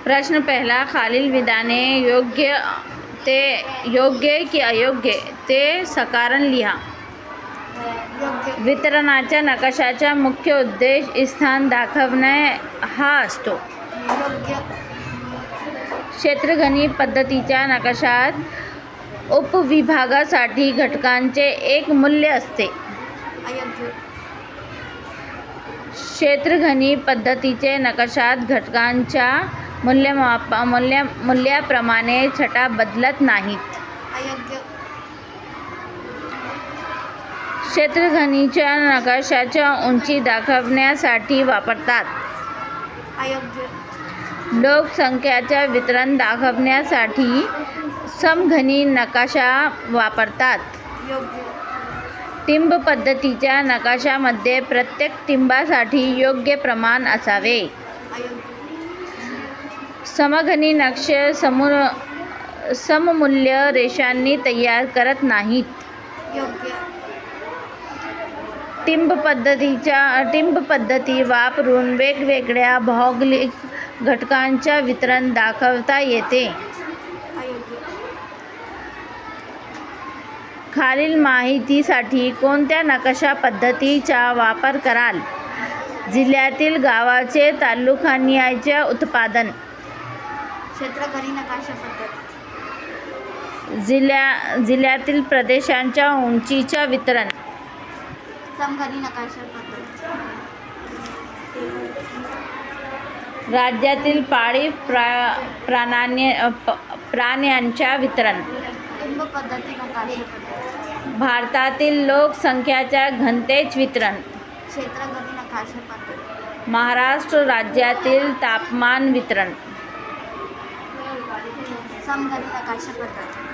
प्रश्न पहला, खालील विधाने योग्य की अयोग्य ते साकारण लिहा. वितरणाच्या नकाशाचा मुख्य उद्देश स्थान दाखवणे हा असतो. क्षेत्रगणित पद्धतीच्या नकाशात उपविभागासाठी घटकांचे एक मूल्य असते. क्षेत्रगणित पद्धतीचे नकाशात घटकांच्या मूल्याप्रमाणे छटा बदलत नाहीत. क्षेत्रगणितच्या नकाशाच्या उंची दाखवण्यासाठी वापरतात. लोकसंख्याचे वितरण दाखवण्यासाठी समघनी नकाशा वापरतात. टिंब पद्धतीच्या नकाशामध्ये प्रत्येक टिंबासाठी योग्य प्रमाण असावे. समघनी नक्षे सममूल्य रेषांनी तयार करत नाहीत. टिंब पद्धती वापरून वेगवेगळ्या भौगोलिक घटकांचे वितरण दाखवता येते. खालील माहितीसाठी कोणत्या नकाशा पद्धतीचा वापर कराल? जिल्ह्यातील गावाचे तालुकानिहाय उत्पादन. क्षेत्रगणित नकाशा पद्धत. जिल्ह्यातील प्रदेशांच्या उंचीचे वितरण. समघनी नकाशा पद्धत. राज्यातील पाळीव प्राण्यांच्या वितरण. टिंब पद्धती नकाशा पद्धत. भारतातील लोकसंख्याच्या घनतेचे वितरण. क्षेत्रगणित नकाशा पद्धत. महाराष्ट्र राज्यातील तापमान वितरण. समघनी नकाशा पद्धत.